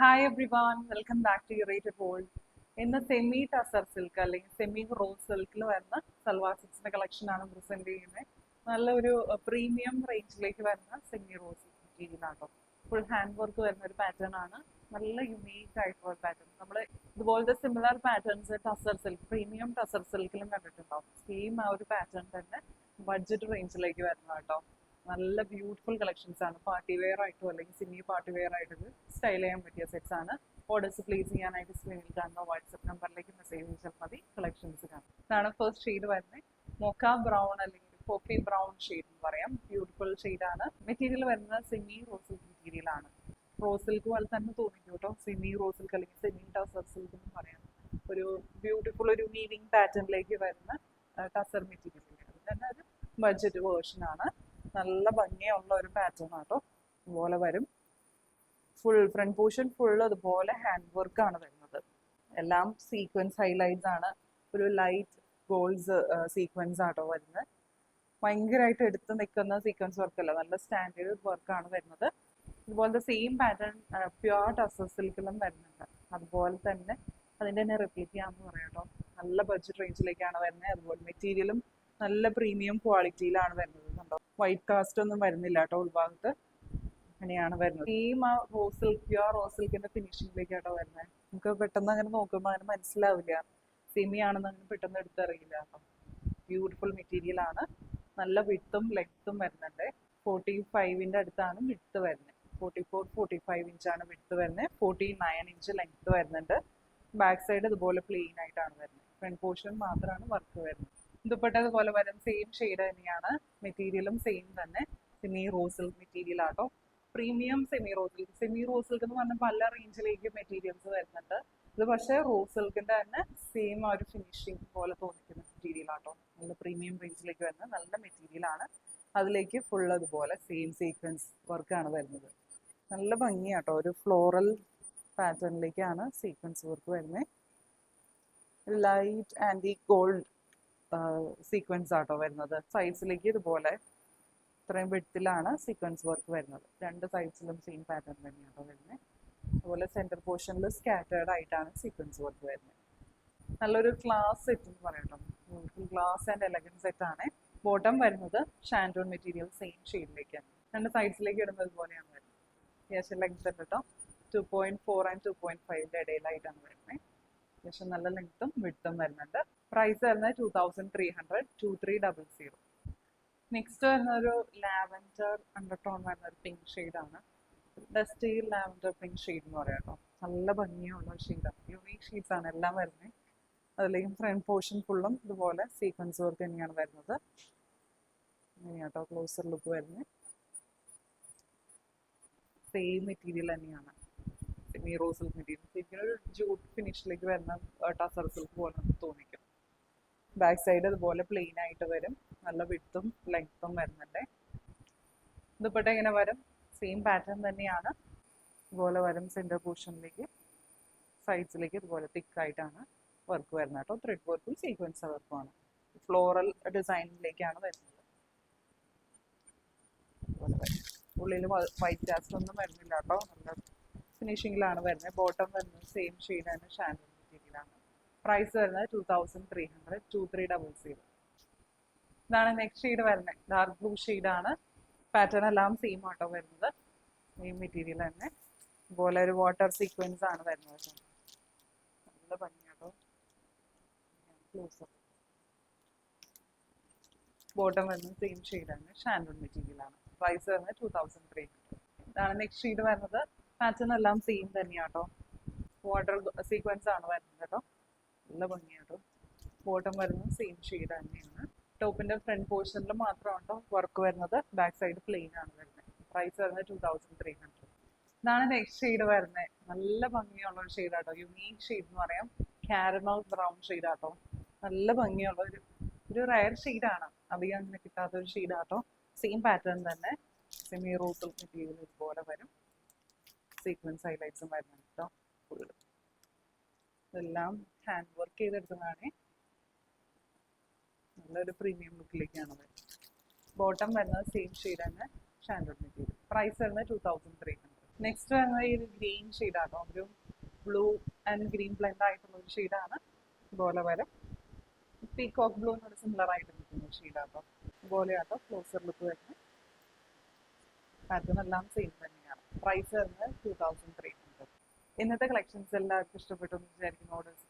Hi everyone, welcome back to യുറേറ്റഡ് world. ഇന്ന് semi tussar silk അല്ലെങ്കിൽ സെമി റോസ് സിൽക്കിൽ വരുന്ന സൽവാർ സിൽക്സിന്റെ കളക്ഷൻ ആണ് പ്രസന്റ് ചെയ്യുന്നത്. നല്ലൊരു പ്രീമിയം റേഞ്ചിലേക്ക് വരുന്ന സെമി റോസ് മെറ്റീരിയലാണോ. ഫുൾ ഹാൻഡ് വർക്ക് വരുന്ന ഒരു പാറ്റേൺ ആണ്. നല്ല യുണീക്ക് ആയിട്ടുള്ള ഒരു പാറ്റേൺ. നമ്മൾ ഇതുപോലത്തെ similar patterns tussar silk, premium tussar സിൽക്കിലും കണ്ടിട്ടുണ്ടാവും. സെയിം ആ ഒരു പാറ്റേൺ തന്നെ ബഡ്ജറ്റ് റേഞ്ചിലേക്ക് വരുന്ന കേട്ടോ. നല്ല ബ്യൂട്ടിഫുൾ കളക്ഷൻസ് ആണ്. പാർട്ടി വെയർ ആയിട്ടോ അല്ലെങ്കിൽ സെമി പാർട്ടി വെയർ ആയിട്ട് സ്റ്റൈൽ ചെയ്യാൻ പറ്റിയ സെറ്റ്സ് ആണ്. ഓർഡേഴ്സ് പ്ലേസ് ചെയ്യാനായിട്ട് സ്ക്രീനിൽ കാണുന്ന വാട്സപ്പ് നമ്പറിലേക്ക് മെസ്സേജ് ചെയ്താൽ മതി. കളക്ഷൻസ് കാണാം. ഇതാണ് ഫസ്റ്റ് ഷെയ്ഡ് വരുന്നത്. മൊക്ക ബ്രൗൺ അല്ലെങ്കിൽ കോഫി ബ്രൗൺ ഷെയ്ഡ് എന്ന് പറയാം. ബ്യൂട്ടിഫുൾ ഷെയ്ഡാണ്. മെറ്റീരിയൽ വരുന്നത് സെമി റോസ് മെറ്റീരിയൽ ആണ്. റോസ് സിൽക്ക് പോലെ തന്നെ തോന്നിക്കും കേട്ടോ. സെമി റോസ് സിൽക്ക് അല്ലെങ്കിൽ സെമി ടസർ സിൽക്ക് എന്ന് പറയാം. ഒരു ബ്യൂട്ടിഫുൾ ഒരു വീവിങ് പാറ്റേണിലേക്ക് വരുന്ന ടസർ മെറ്റീരിയൽ. അത് തന്നെ ഒരു ബഡ്ജറ്റ് വേർഷൻ ആണ്. നല്ല ഭംഗിയുള്ള ഒരു പാറ്റേൺ ആട്ടോ. ഇതുപോലെ വരും. ഫുൾ ഫ്രണ്ട് പോർഷൻ ഫുൾ അതുപോലെ ഹാൻഡ് വർക്ക് ആണ് വരുന്നത്. എല്ലാം സീക്വൻസ് ഹൈലൈറ്റ്സ് ആണ്. ഒരു ലൈറ്റ് ഗോൾഡ്സ് സീക്വൻസ് ആട്ടോ വരുന്നത്. ഭയങ്കരമായിട്ട് എടുത്ത് നിൽക്കുന്ന സീക്വൻസ് വർക്ക് അല്ല, നല്ല സ്റ്റാൻഡേർഡ് വർക്കാണ് വരുന്നത്. ഇതുപോലത്തെ സെയിം പാറ്റേൺ പ്യുവർ ടസർ സിൽക്കിലും വരുന്നുണ്ട്. അതുപോലെ തന്നെ അതിൻ്റെ തന്നെ റെപ്ലിക്കാന്ന് പറയാം കേട്ടോ. നല്ല ബഡ്ജറ്റ് റേഞ്ചിലേക്കാണ് വരുന്നത്. അതുപോലെ മെറ്റീരിയലും നല്ല പ്രീമിയം ക്വാളിറ്റിയിലാണ് വരുന്നത്. കണ്ടോ, വൈറ്റ് കാസ്റ്റ് ഒന്നും വരുന്നില്ല കേട്ടോ. ഉൾഭാഗത്ത് അങ്ങനെയാണ് വരുന്നത്. സെയിം ആ റോസ് സിൽക്ക്, പ്യുവർ റോസ് സിൽക്കിന്റെ ഫിനിഷിംഗിലേക്കാട്ടോ വരുന്നത്. നമുക്ക് പെട്ടെന്ന് അങ്ങനെ നോക്കുമ്പോൾ അങ്ങനെ മനസ്സിലാവില്ല സെമി ആണെന്ന് അങ്ങനെ പെട്ടെന്ന് എടുത്തറിയില്ല കേട്ടോ. ബ്യൂട്ടിഫുൾ മെറ്റീരിയൽ ആണ്. നല്ല വിഡ്ത്തും ലെങ്ത്തും വരുന്നുണ്ട്. 45ന്റെ അടുത്താണ് വിഡ്ത്ത് വരുന്നത്. 44-45 ഇഞ്ചാണ് വിഡ്ത്ത് വരുന്നത്. 49 ഇഞ്ച് ലെങ്ത്ത് വരുന്നുണ്ട്. ബാക്ക് സൈഡ് ഇതുപോലെ പ്ലെയിൻ ആയിട്ടാണ് വരുന്നത്. ഫ്രണ്ട് പോർഷൻ മാത്രമാണ് വർക്ക് വരുന്നത്. ദുപ്പട്ട ഇതുപോലെ വരും. സെയിം ഷെയ്ഡ് തന്നെയാണ്. മെറ്റീരിയലും സെയിം തന്നെ. സെമി റോസ് സിൽക്ക് മെറ്റീരിയൽ ആട്ടോ. Premium semi rose silk. Semi rose silk എന്ന് പറഞ്ഞാൽ പല റേഞ്ചിലേക്ക് മെറ്റീരിയൽസ് വരുന്നുണ്ട്. ഇത് പക്ഷേ റോസ് സിൽക്കിന്റെ തന്നെ സെയിം ആ ഒരു ഫിനിഷിംഗ് പോലെ തോന്നിക്കുന്ന മെറ്റീരിയൽ ആട്ടോ. നല്ല പ്രീമിയം റേഞ്ചിലേക്ക് വരുന്ന നല്ല മെറ്റീരിയൽ ആണ്. അതിലേക്ക് ഫുൾ അതുപോലെ സെയിം സീക്വൻസ് വർക്കാണ് വരുന്നത്. നല്ല ഭംഗിയാട്ടോ. ഒരു ഫ്ലോറൽ പാറ്റേണിലേക്കാണ് സീക്വൻസ് വർക്ക് വരുന്നത്. ലൈറ്റ് ആൻറ്റി ഗോൾഡ് സീക്വൻസ് ആട്ടോ വരുന്നത്. സൈഡ്സിലേക്ക് ഇതുപോലെ ഇത്രയും വിഡ്ത്തിലാണ് സീക്വൻസ് വർക്ക് വരുന്നത്. രണ്ട് സൈഡ്സിലും സെയിം പാറ്റേൺ തന്നെയാണോ വരുന്നത്. അതുപോലെ സെന്റർ പോർഷനിൽ സ്കാറ്റേർഡ് ആയിട്ടാണ് സീക്വൻസ് വർക്ക് വരുന്നത്. നല്ലൊരു ക്ലാസ് സെറ്റ് എന്ന് പറയട്ടോ. ഗ്ലാസ് ആൻഡ് എലഗൻസ് സെറ്റ് ആണ്. ബോട്ടം വരുന്നത് ഷാൻഡോൺ മെറ്റീരിയൽ സെയിം ഷെയ്ഡിലേക്കാണ്. രണ്ട് സൈഡ്സിലേക്ക് ഇടുന്നത് പോലെയാണ് വരുന്നത്. അത്യാവശ്യം ലെങ്ത് ഉണ്ട് കേട്ടോ. 2.4 and 2.5ന്റെ ഇടയിലായിട്ടാണ് വരുന്നത്. അത്യാവശ്യം നല്ല ലെങ്ത്തും വിഡ്ത്തും വരുന്നുണ്ട്. പ്രൈസ് വരുന്നത് 2300, 2300. നെക്സ്റ്റ് വരുന്ന ഒരു ലാവൻഡർ അണ്ടർടോൺ വരുന്ന ഒരു പിങ്ക് ഷെയ്ഡാണ്. ഡസ്റ്റി ലാവൻഡർ പിങ്ക് ഷെയ്ഡ് എന്ന് പറയാം കേട്ടോ. നല്ല ഭംഗിയുള്ള ഷെയ്ഡാണ്. യുണീക് ഷെയ്ഡ്സ് ആണ് എല്ലാം വരുന്നത്. അതിലേക്കും ഫ്രണ്ട് പോർഷൻ ഫുള്ളും ഇതുപോലെ സീക്വൻസ് വർക്ക് തന്നെയാണ് വരുന്നത്. ഇങ്ങനെയാട്ടോ ക്ലോസർ ലുക്ക് വരുന്നത്. സെയിം മെറ്റീരിയൽ തന്നെയാണ്. Semi rose silk material. ശരിക്കും ഒരു ജൂട്ട് ഫിനിഷിലേക്ക് വരുന്ന ടസർ സിൽക്ക് പോലെ തോന്നിക്കും. ബാക്ക് സൈഡ് ഇതുപോലെ പ്ലെയിൻ ആയിട്ട് വരും. നല്ല വിഡ്ത്തും ലെങ്ത്തും വരുന്നുണ്ട്. ദുപ്പട്ട ഇങ്ങനെ വരും. സെയിം പാറ്റേൺ തന്നെയാണ്. ഇതുപോലെ വരും. സെന്റർ പോർഷനിലേക്ക് സൈഡ്സിലേക്ക് ഇതുപോലെ തിക്കായിട്ടാണ് വർക്ക് വരുന്നത് കേട്ടോ. ത്രെഡ് വർക്കും സീക്വൻസ് വർക്കുമാണ്. ഫ്ലോറൽ ഡിസൈനിലേക്കാണ് വരുന്നത്. അതുപോലെ വരും. ഉള്ളിൽ വൈറ്റ് കാസ്റ്റ് ഒന്നും വരുന്നില്ല കേട്ടോ. നല്ല ഫിനിഷിങ്ങിലാണ് വരുന്നത്. ബോട്ടം വരുന്നത് സെയിം ഷെയ്ഡാണ്. ഷാൻഡോൺ മെറ്റീരിയലാണ്. പ്രൈസ് വരുന്നത് 2300, 2300. ഇതാണ് നെക്സ്റ്റ് ഷെയ്ഡ് വരുന്നത്. ഡാർക്ക് ബ്ലൂ ഷെയ്ഡാണ്. പാറ്റേൺ എല്ലാം സെയിം ആട്ടോ വരുന്നത്. സെയിം മെറ്റീരിയൽ തന്നെ. ഇതുപോലെ ഒരു വാട്ടർ സീക്വൻസ് ആണ് വരുന്നത്. നല്ല ഭംഗിയാട്ടോ. ബോട്ടം വരുന്നത് സെയിം ഷെയ്ഡാണ്. ഷാൻഡോൺ മെറ്റീരിയലാണ്. പ്രൈസ് വരുന്നത് 2300. ഇതാണ് നെക്സ്റ്റ് ഷെയ്ഡ് വരുന്നത്. പാറ്റേൺ എല്ലാം സെയിം തന്നെയാട്ടോ. വാട്ടർ സീക്വൻസ് ആണ് വരുന്നത് കേട്ടോ. നല്ല ഭംഗിയാട്ടോ. ബോട്ടം വരുന്നത് സെയിം ഷെയ്ഡ് തന്നെയാണ്. ടോപ്പിന്റെ ഫ്രണ്ട് പോർഷനിൽ മാത്രമാണോ വർക്ക് വരുന്നത്. ബാക്ക് സൈഡ് പ്ലെയിൻ ആണ് വരുന്നത്. പ്രൈസ് വരുന്നത് 2300. ഇതാണ് നെക്സ്റ്റ് ഷെയ്ഡ് വരുന്നത്. നല്ല ഭംഗിയുള്ള ഒരു ഷെയ്ഡാട്ടോ. യുണീക് ഷെയ്ഡ് എന്ന് പറയാം. കാരമൽ ബ്രൗൺ ഷെയ്ഡാട്ടോ. നല്ല ഭംഗിയുള്ള ഒരു റയർ ഷെയ്ഡാണ്. അധികം അങ്ങനെ കിട്ടാത്ത ഒരു ഷെയ്ഡാട്ടോ. സെയിം പാറ്റേൺ തന്നെ. സെമി റോസ് സിൽക്ക് മെറ്റീരിയൽ ഇതുപോലെ വരും. സീക്വൻസ് ഹൈലൈറ്റ്സും വരുന്നുണ്ട് കേട്ടോ. ഫുള്ള് ഇതെല്ലാം ഹാൻഡ് വർക്ക് ചെയ്തെടുത്തതാണ്. നല്ലൊരു പ്രീമിയം ലുക്കിലേക്കാണ് വരുന്നത്. ബോട്ടം വരുന്നത് സെയിം ഷെയ്ഡ് തന്നെ. ഷാൻഡോൺ മെറ്റീരിയൽ. പ്രൈസ് വരുന്നത് 2300. നെക്സ്റ്റ് വരുന്നത് ഈ ഒരു ഗ്രീൻ ഷെയ്ഡാട്ടോ, ഒരു ബ്ലൂ ആൻഡ് ഗ്രീൻ ബ്ലെൻഡ് ആയിട്ടുള്ള ഒരു ഷെയ്ഡാണ്. ഇതുപോലെ വരും. പീകോക്ക് ബ്ലൂവിനോട് സിമിലർ ആയിട്ട് നിൽക്കുന്ന ഷെയ്ഡാട്ടോ. ഇതുപോലെയാട്ടോ ക്ലോസർ ലുക്ക് വരുന്നത്. പാറ്റേൺ എല്ലാം സെയിം തന്നെയാണ്. പ്രൈസ് വരുന്നത് 2300. ഇന്നത്തെ കളക്ഷൻസ് എല്ലാവർക്കും ഇഷ്ടപ്പെട്ടു എന്ന് വിചാരിക്കുന്നു. ഓർഡേഴ്സ്